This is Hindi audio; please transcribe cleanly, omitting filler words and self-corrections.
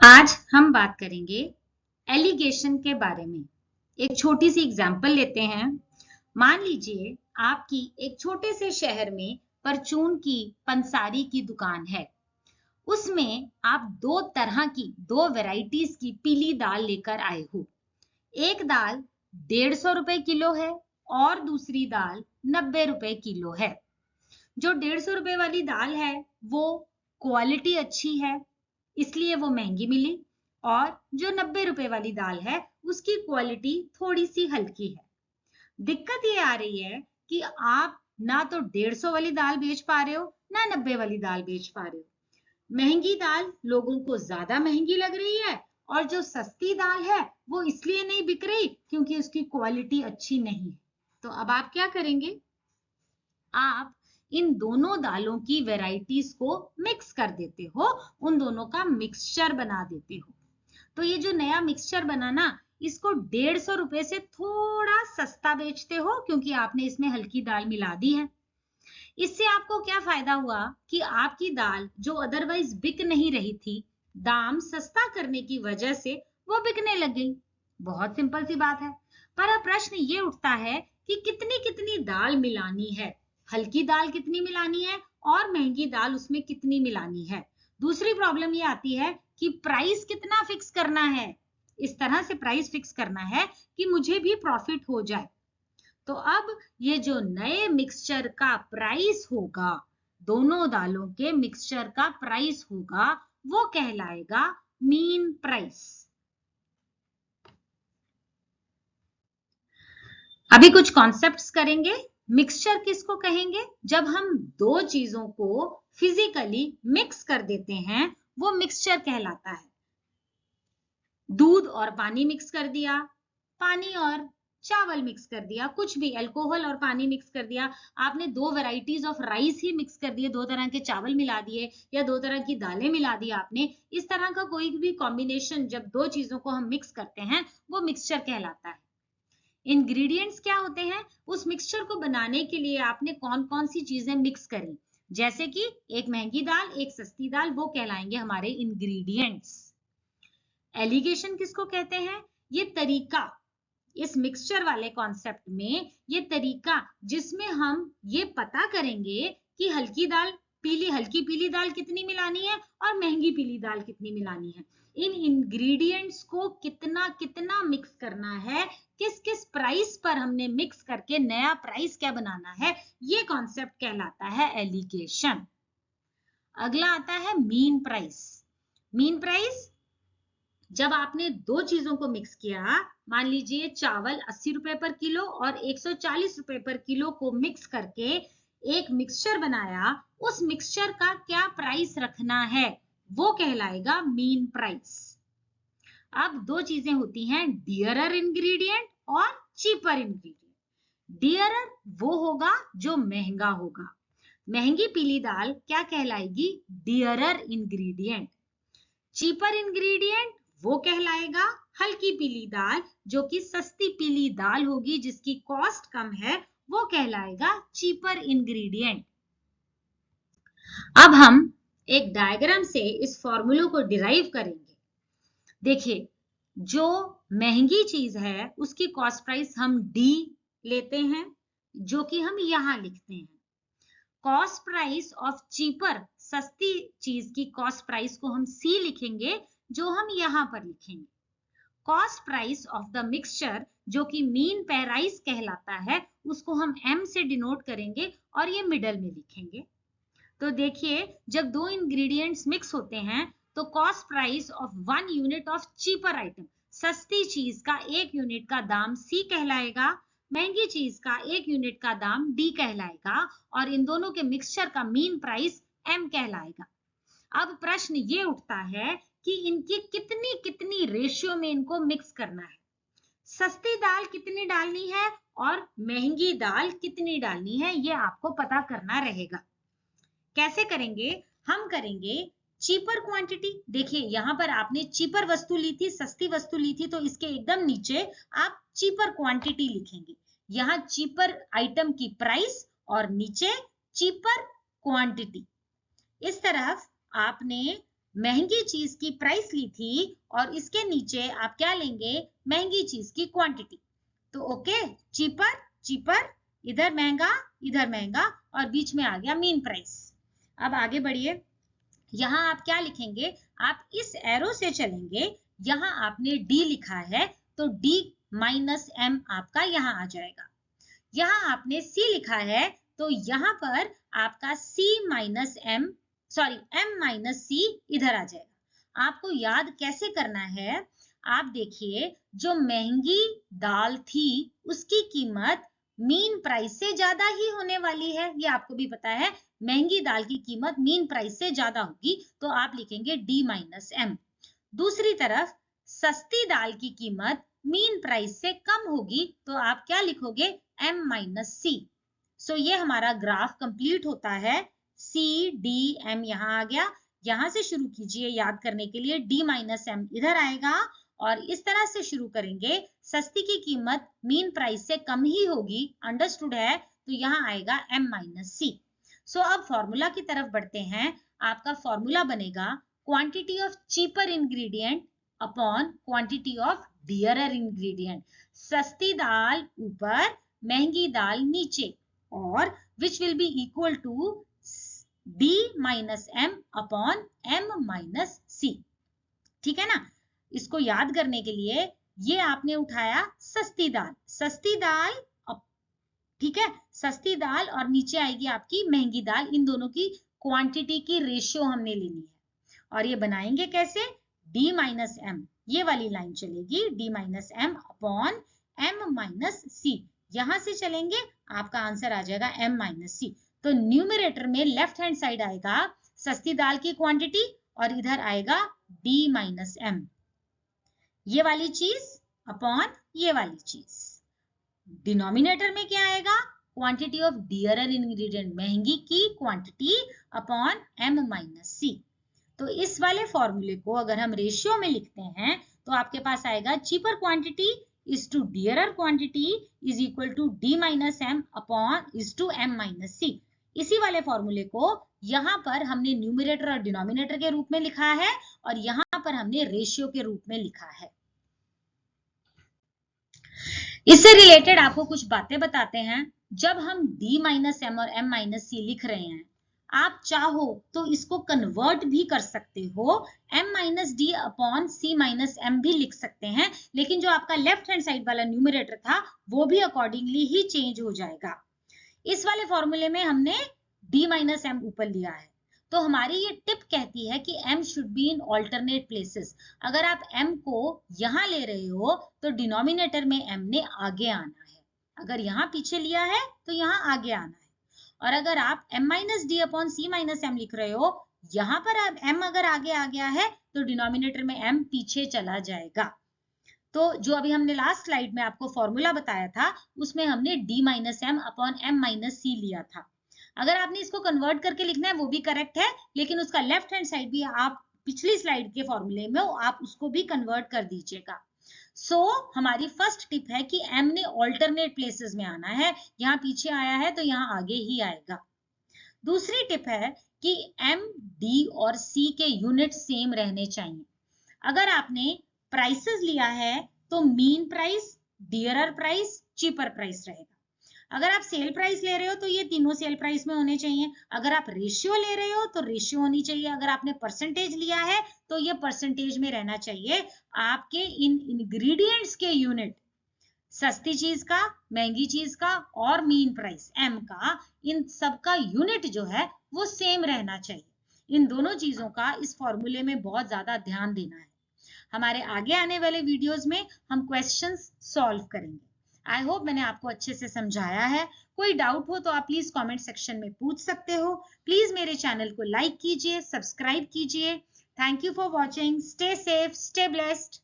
आज हम बात करेंगे एलिगेशन के बारे में। एक छोटी सी एग्जांपल लेते हैं। मान लीजिए आपकी एक छोटे से शहर में परचून की पंसारी की दुकान है। उसमें आप दो वैरायटीज की पीली दाल लेकर आए हो। एक दाल 150 रुपए किलो है और दूसरी दाल 90 रुपए किलो है। जो 150 रुपए वाली दाल है वो क्वालिटी अच्छी है, इसलिए वो महंगी मिली। और जो 90 रुपए वाली दाल है उसकी क्वालिटी थोड़ी सी हल्की है। दिक्कत ये आ रही है कि आप ना तो 150 वाली दाल बेच पा रहे हो ना 90 वाली दाल बेच पा रहे हो। महंगी दाल लोगों को ज्यादा महंगी लग रही है और जो सस्ती दाल है वो इसलिए नहीं बिक रही क्योंकि उसकी क्वालिटी अच्छी नहीं है। तो अब आप क्या करेंगे? आप इन दोनों दालों की वैरायटीज को मिक्स कर देते हो, उन दोनों का मिक्सचर बना देते हो। तो ये जो नया मिक्सचर बना ना, इसको 150 रुपए से थोड़ा सस्ता बेचते हो क्योंकि आपने इसमें हल्की दाल मिला दी है। इससे आपको क्या फायदा हुआ कि आपकी दाल जो अदरवाइज बिक नहीं रही थी, दाम सस्ता करने की वजह से वो बिकने लग गई। बहुत सिंपल सी बात है। पर अब प्रश्न ये उठता है कि कितनी कितनी दाल मिलानी है, हल्की दाल कितनी मिलानी है और महंगी दाल उसमें कितनी मिलानी है। दूसरी प्रॉब्लम ये आती है कि प्राइस कितना फिक्स करना है। इस तरह से प्राइस फिक्स करना है कि मुझे भी प्रॉफिट हो जाए। तो अब ये जो नए मिक्सचर का प्राइस होगा, दोनों दालों के मिक्सचर का प्राइस होगा, वो कहलाएगा मीन प्राइस। अभी कुछ कॉन्सेप्ट्स करेंगे। मिक्सचर किसको कहेंगे? जब हम दो चीजों को फिजिकली मिक्स कर देते हैं वो मिक्सचर कहलाता है। दूध और पानी मिक्स कर दिया, पानी और चावल मिक्स कर दिया, कुछ भी अल्कोहल और पानी मिक्स कर दिया, आपने दो varieties of rice he mix कर दिए, दो तरह के चावल मिला दिए या दो तरह की दालें मिला दी आपने। इस तरह का कोई भी कॉम्बिनेशन जब दो चीजों को हम मिक्स करते हैं वो मिक्सचर कहलाता है। इंग्रेडिएंट्स क्या होते हैं? उस मिक्सचर को बनाने के लिए आपने कौन कौन सी चीजें मिक्स करी, जैसे कि एक महंगी दाल एक सस्ती दाल, वो कहलाएंगे हमारे इंग्रेडिएंट्स। एलिगेशन किसको कहते हैं? ये तरीका, इस मिक्सचर वाले कॉन्सेप्ट में ये तरीका जिसमें हम ये पता करेंगे कि हल्की पीली दाल कितनी मिलानी है और महंगी पीली दाल कितनी मिलानी है। इन इंग्रेडिएंट्स को कितना कितना मिक्स करना है, किस किस प्राइस पर हमने मिक्स करके नया प्राइस क्या बनाना है, ये कॉन्सेप्ट कहलाता है एलिगेशन। अगला आता है मीन प्राइस। मीन प्राइस जब आपने दो चीजों को मिक्स किया, मान लीजिए चावल 80 रुपए पर किलो और 140 रुपए पर किलो को मिक्स करके एक मिक्सचर बनाया, उस मिक्सचर का क्या प्राइस रखना है वो कहलाएगा मीन प्राइस। अब दो चीजें होती हैं, डियरर इंग्रेडिएंट और चीपर इंग्रेडिएंट। डियरर वो होगा जो महंगा होगा, महंगी पीली दाल क्या कहलाएगी? Dearer ingredient. चीपर इंग्रेडिएंट वो कहलाएगा हल्की पीली दाल, जो कि सस्ती पीली दाल होगी जिसकी कॉस्ट कम है, वो कहलाएगा चीपर इंग्रेडिएंट। अब हम एक डायग्राम से इस फॉर्मूले को डिराइव करेंगे। देखिए, जो महंगी चीज है उसकी कॉस्ट प्राइस हम डी लेते हैं, जो कि हम यहां लिखते हैं। कॉस्ट प्राइस ऑफ चीपर, सस्ती चीज की कॉस्ट प्राइस को हम सी लिखेंगे, जो हम यहां पर लिखेंगे। Cost price of the mixture, जो कि मीन प्राइस कहलाता है, उसको हम एम से डिनोट करेंगे और ये मिडल में लिखेंगे। तो देखिए, जब दो इंग्रेडिएंट्स मिक्स होते हैं तो cost price of 1 unit of cheaper item, सस्ती चीज का एक यूनिट का दाम सी कहलाएगा, महंगी चीज का एक यूनिट का दाम डी कहलाएगा और इन दोनों के मिक्सचर का मीन प्राइस एम कहलाएगा। अब प्रश्न ये उठता है कि इनकी कितनी कितनी रेशियो में इनको मिक्स करना है, सस्ती दाल कितनी डालनी है और महंगी दाल कितनी डालनी है, ये आपको पता करना रहेगा। कैसे करेंगे? हम करेंगे चीपर क्वांटिटी। देखिए, यहां पर आपने चीपर वस्तु ली थी, सस्ती वस्तु ली थी, तो इसके एकदम नीचे आप चीपर क्वांटिटी लिखेंगे। यहां चीपर आइटम की प्राइस और नीचे चीपर क्वांटिटी। इस तरफ आपने महंगी चीज की प्राइस ली थी और इसके नीचे आप क्या लेंगे, महंगी चीज की क्वांटिटी। तो ओके, चीपर चीपर, इधर महंगा और बीच में आ गया मीन प्राइस। अब आगे बढ़िए, यहाँ आप क्या लिखेंगे, आप इस एरो से चलेंगे, यहाँ आपने डी लिखा है तो डी माइनस एम आपका यहाँ आ जाएगा। यहाँ आपने सी लिखा है तो यहाँ पर आपका C minus M, sorry M minus C इधर आ जाएगा। आपको याद कैसे करना है, आप देखिए जो महंगी दाल थी उसकी कीमत मीन प्राइस से ज्यादा ही होने वाली है, ये आपको भी पता है, महंगी दाल की कीमत मीन प्राइस से ज्यादा होगी, तो आप लिखेंगे डी माइनस एम। दूसरी तरफ सस्ती दाल की कीमत मीन प्राइस से कम होगी, तो आप क्या लिखोगे, एम माइनस सी। सो ये हमारा ग्राफ कंप्लीट होता है, सी डी एम यहाँ आ गया। यहाँ से शुरू कीजिए याद करने के लिए, डी माइनस एम इधर आएगा और इस तरह से शुरू करेंगे, सस्ती की कीमत मीन प्राइस से कम ही होगी, अंडरस्टूड है, तो यहाँ आएगा एम माइनस सी। सो अब फॉर्मूला की तरफ बढ़ते हैं। आपका फॉर्मूला बनेगा quantity of cheaper ingredient upon quantity of dearer ingredient. सस्ती दाल ऊपर, महंगी दाल नीचे, और which will be equal to D minus M upon M minus C. ठीक है ना, इसको याद करने के लिए ये आपने उठाया सस्ती दाल, सस्ती दाल, ठीक है, सस्ती दाल और नीचे आएगी आपकी महंगी दाल, इन दोनों की क्वांटिटी की रेशियो हमने लेनी है। और ये बनाएंगे कैसे, d माइनस एम, ये वाली लाइन चलेगी, d minus M upon m minus C. यहां से चलेंगे, आपका आंसर आ जाएगा m माइनस सी। तो न्यूमरेटर में लेफ्ट हैंड साइड आएगा सस्ती दाल की क्वांटिटी और इधर आएगा d माइनस एम, ये वाली चीज अपॉन ये वाली चीज। डिनोमिनेटर में क्या आएगा, क्वांटिटी ऑफ डियरर इंग्रेडिएंट, महंगी की क्वांटिटी अपॉन m माइनस सी। तो इस वाले फॉर्मूले को अगर हम रेशियो में लिखते हैं तो आपके पास आएगा cheaper quantity is to dearer quantity is equal to d minus M upon is to m minus C. इसी वाले फॉर्मूले को यहाँ पर हमने न्यूमरेटर और डिनोमिनेटर के रूप में लिखा है और यहाँ पर हमने रेशियो के रूप में लिखा है। इससे रिलेटेड आपको कुछ बातें बताते हैं। जब हम d माइनस एम और m माइनस सी लिख रहे हैं, आप चाहो तो इसको कन्वर्ट भी कर सकते हो, m माइनस डी अपॉन सी माइनस एम भी लिख सकते हैं, लेकिन जो आपका लेफ्ट हैंड साइड वाला न्यूमरेटर था वो भी अकॉर्डिंगली ही चेंज हो जाएगा। इस वाले फॉर्मूले में हमने d माइनस एम ऊपर लिया है, तो हमारी ये टिप कहती है कि m should be in alternate places. अगर आप m को यहाँ ले रहे हो तो डिनोमिनेटर में m ने आगे आना है, अगर यहाँ पीछे लिया है तो यहाँ आगे आना है, और अगर आप m माइनस डी अपॉन सी माइनस एम लिख रहे हो, यहाँ पर आप m अगर आगे आ गया है तो डिनोमिनेटर में m पीछे चला जाएगा। तो जो अभी हमने लास्ट स्लाइड में आपको फॉर्मूला बताया था उसमें हमने d minus M upon m minus C लिया था। अगर आपने इसको कन्वर्ट करके लिखना है वो भी करेक्ट है, लेकिन उसका लेफ्ट हैंड साइड भी आप पिछली स्लाइड के फॉर्मूले में आप उसको भी कन्वर्ट कर दीजिएगा। हमारी फर्स्ट टिप है कि m ने ऑल्टरनेट प्लेसेस में आना है, यहाँ पीछे आया है तो यहाँ आगे ही आएगा। दूसरी टिप है कि m, d और c के यूनिट सेम रहने चाहिए। अगर आपने प्राइसेस लिया है तो mean price, dearer price, cheaper price रहेगा। अगर आप सेल प्राइस ले रहे हो तो ये तीनों सेल प्राइस में होने चाहिए। अगर आप रेशियो ले रहे हो तो रेशियो होनी चाहिए। अगर आपने परसेंटेज लिया है तो ये परसेंटेज में रहना चाहिए। आपके इन इंग्रेडिएंट्स के यूनिट, सस्ती चीज का, महंगी चीज का और मीन प्राइस एम का, इन सब का यूनिट जो है वो सेम रहना चाहिए। इन दोनों चीजों का इस फॉर्मूले में बहुत ज्यादा ध्यान देना है। हमारे आगे आने वाले वीडियोस में हम क्वेश्चंस सॉल्व करेंगे। आई होप मैंने आपको अच्छे से समझाया है। कोई डाउट हो तो आप प्लीज कमेंट सेक्शन में पूछ सकते हो। प्लीज मेरे चैनल को लाइक कीजिए, सब्सक्राइब कीजिए। Thank you for watching. Stay safe, stay blessed.